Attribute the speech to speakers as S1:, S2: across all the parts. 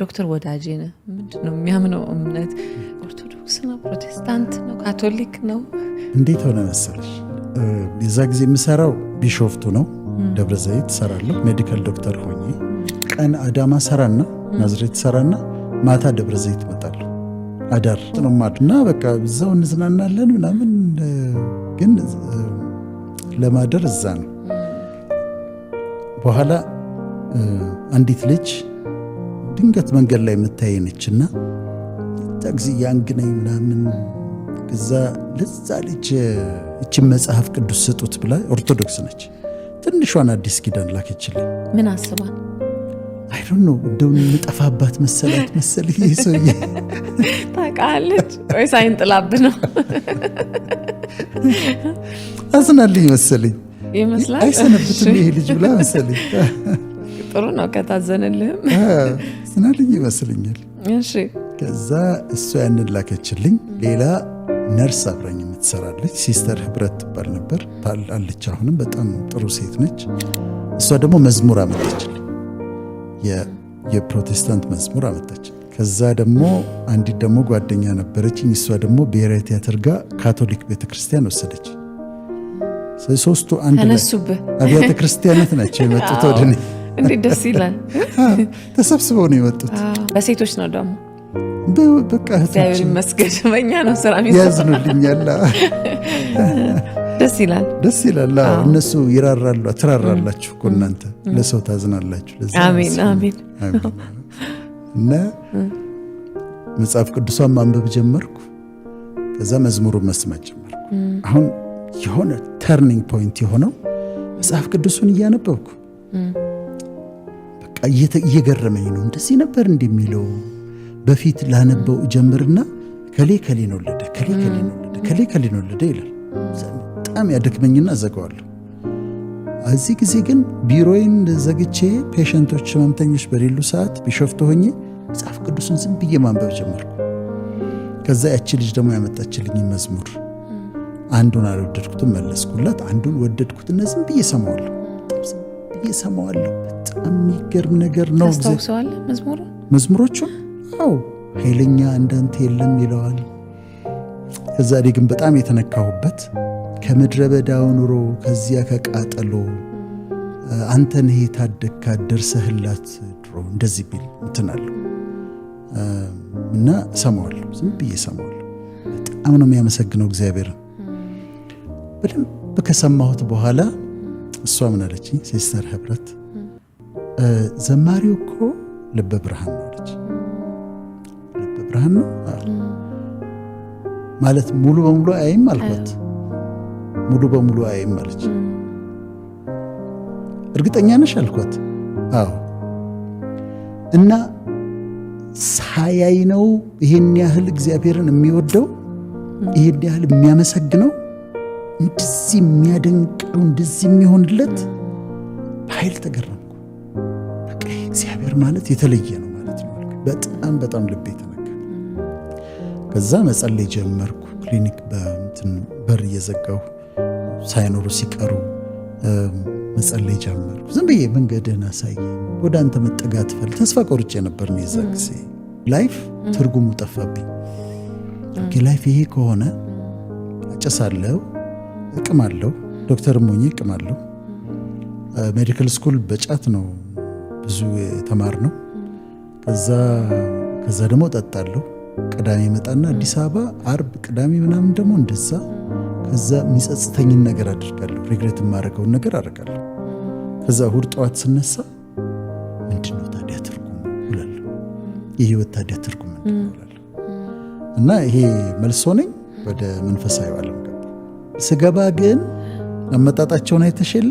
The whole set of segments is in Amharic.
S1: ዶክተር ወዳጄ ነህ ምንድነው የሚያምነው እምነት? ኦርቶዶክስ ነው፣ ፕሮቴስታንት ነው፣ ካቶሊክ ነው?
S2: እንዴት ሆነ መሰለሽ የዛ ጊዜ የምሰራው ቢሾፍቱ ነው፣ ደብረ ዘይት ሰራለሁ ሜዲካል ዶክተር ሆኜ። ቀን አዳማ ሰራና ናዝሬት ሰራና ማታ ደብረ ዘይት መጣለሁ። አዳር ነው ማድና በቃ እዛው እንዝናናለን ምናምን፣ ግን ለማደር እዛ ነው። በኋላ አንዲት ልጅ ድንገት መንገድ ላይ የምታየነችና ታክሲ ያንግነኝ ምናምን ከዛ ለዛ ልጅ እቺ መጽሐፍ ቅዱስ ስጡት ብላ ኦርቶዶክስ ነች። ትንሿን አዲስ ኪዳን ላከችልኝ።
S1: ምን አስባ
S2: አይ ዶንት ኖ እንደው እንጠፋባት መሰላት መሰለኝ ይሰውዬ
S1: ታውቃለች ወይ ሳይንጥላብ ነው
S2: አዝናልኝ መሰለኝ
S1: ይመስላል።
S2: አይሰነብትም ይሄ ልጅ ብላ መሰለኝ።
S1: ጥሩ ነው ከታዘነልህም
S2: አዝናልኝ ይመስለኛል።
S1: እሺ
S2: ከዛ እሷ ያንን ላከችልኝ። ሌላ ነርስ አብራኝ የምትሰራለች ሲስተር ህብረት ትባል ነበር አለች። አሁንም በጣም ጥሩ ሴት ነች። እሷ ደግሞ መዝሙር አመጣችልኝ፣ የፕሮቴስታንት መዝሙር አመጣችልኝ። ከዛ ደግሞ አንዲት ደግሞ ጓደኛ ነበረችኝ። እሷ ደግሞ ብሔራዊ ቲያትር ጋር ካቶሊክ ቤተክርስቲያን ወሰደች። ሶስቱ አንድ ላይ አብያተ ክርስቲያናት ናቸው የመጡት ወደ እኔ።
S1: እንዴት ደስ ይላል።
S2: ተሰብስበው ነው የመጡት።
S1: በሴቶች ነው ደግሞ
S2: በቃ
S1: እግዚአብሔር ይመስገን በእኛ ነው ስራ
S2: ያዝኑልኛል።
S1: ደስ ይላል፣
S2: ደስ ይላል። እነሱ ይራራሉ። ትራራላችሁ እኮ እናንተ ለሰው ታዝናላችሁ።
S1: አሜን አሜን።
S2: እና መጽሐፍ ቅዱሷን ማንበብ ጀመርኩ። ከዛ መዝሙሩን መስማት ጀመርኩ። አሁን የሆነ ተርኒንግ ፖይንት የሆነው መጽሐፍ ቅዱሱን እያነበብኩ በቃ እየገረመኝ ነው። እንደዚህ ነበር እንደሚለው በፊት ላነበው ጀምርና ከሌ ከሌን ወለደ ከሌ ከሌን ወለደ ይላል። በጣም ያደክመኝና ዘጋዋለሁ። እዚህ ጊዜ ግን ቢሮዬን ዘግቼ ፔሸንቶች ህመምተኞች በሌሉ ሰዓት ቢሾፍቱ ሆኜ መጽሐፍ ቅዱስን ዝም ብዬ ማንበብ ጀመርኩ። ከዛ ያቺ ልጅ ደግሞ ያመጣችልኝ መዝሙር አንዱን አልወደድኩትም፣ መለስኩላት። አንዱን ወደድኩትና ዝም ብዬ ሰማዋለሁ። በጣም የሚገርም ነገር ነው።
S1: ታስታውሰዋለህ
S2: መዝሙሮቹን? አዎ ኃይለኛ እንዳንተ የለም ይለዋል። ከዛ እኔ ግን በጣም የተነካሁበት ከምድረ በዳው ኑሮ ከዚያ ከቃጠሎ አንተን ይሄ ታደግካ ደርሰህላት ድሮ እንደዚህ ቢል እንትናለሁ እና ሰማዋለሁ። ዝም ብዬ ሰማዋለሁ። በጣም ነው የሚያመሰግነው እግዚአብሔርን። በደንብ ከሰማሁት በኋላ እሷ ምን አለችኝ? ሲስተር ህብረት ዘማሪው እኮ ልበ ብርሃን ነው አለች። ልበ ብርሃን ነው ማለት ሙሉ በሙሉ አይም አልኳት። ሙሉ በሙሉ አይም አለች። እርግጠኛ ነሽ አልኳት። አዎ። እና ሳያይ ነው ይሄን ያህል እግዚአብሔርን የሚወደው ይሄን ያህል የሚያመሰግነው እንደዚህ የሚያደንቀው እንደዚህ የሚሆንለት በኃይል ተገረምኩ። በቃ እግዚአብሔር ማለት የተለየ ነው ማለት ነው። በጣም በጣም ልቤ ተነካ። ከዛ መጸለይ ጀመርኩ። ክሊኒክ በር እየዘጋሁ ሳይኖሩ ሲቀሩ መጸለይ ጀመርኩ። ዝም ብዬ መንገድህን አሳየኝ፣ ወደ አንተ መጠጋት ፈል ተስፋ ቆርጬ ነበር ነው የዛ ጊዜ። ላይፍ ትርጉሙ ጠፋብኝ። ላይፍ ይሄ ከሆነ አጨሳለሁ፣ እቅማለሁ፣ ዶክተርም ሆኜ እቅማለሁ። ሜዲካል ስኩል በጫት ነው ብዙ የተማርነው። ከዛ ደግሞ ጠጣለሁ። ቅዳሜ መጣና አዲስ አበባ አርብ ቅዳሜ ምናምን ደግሞ እንደዛ። ከዛ የሚጸጽተኝን ነገር አድርጋለሁ፣ ሪግሬት የማደርገውን ነገር አደርጋለሁ። ከዛ እሑድ ጠዋት ስነሳ ምንድነው ታዲያ ትርጉሙ እላለሁ። የህይወት ታዲያ ትርጉም ምንድነው እላለሁ። እና ይሄ መልሶ ነኝ ወደ መንፈሳዊ ዓለም ስገባ ግን አመጣጣቸውን አይተሽለ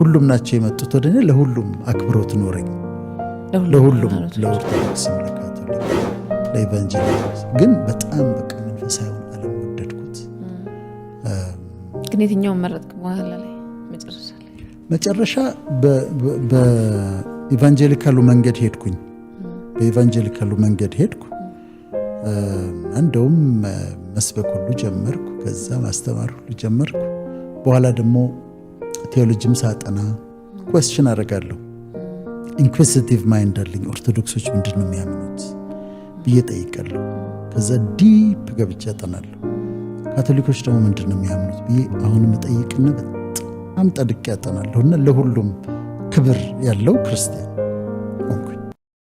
S2: ሁሉም ናቸው የመጡት ወደ እኔ። ለሁሉም አክብሮት ኖረኝ፣ ለሁሉም ለኦርቶዶክስ፣ ለካቶሊክ፣ ለኢቫንጀሊካል። ግን በጣም በቃ መንፈሳዊ ዓለም ወደድኩት።
S1: ግን የትኛውን መረጥክ? በኋላ ላይ
S2: መጨረሻ በኢቫንጀሊካሉ መንገድ ሄድኩኝ። በኢቫንጀሊካሉ መንገድ ሄድኩ። እንደውም መስበክ ሁሉ ጀመርኩ። ከዛ ማስተማር ሁሉ ጀመርኩ። በኋላ ደግሞ ቴዎሎጂም ሳጠና ኩዌስችን አደርጋለሁ። ኢንኩዊዚቲቭ ማይንድ አለኝ። ኦርቶዶክሶች ምንድን ነው የሚያምኑት ብዬ ጠይቃለሁ። ከዛ ዲፕ ገብቼ አጠናለሁ። ካቶሊኮች ደግሞ ምንድን ነው የሚያምኑት ብዬ አሁንም እጠይቅና በጣም ጠልቄ ያጠናለሁ። እና ለሁሉም ክብር ያለው ክርስቲያን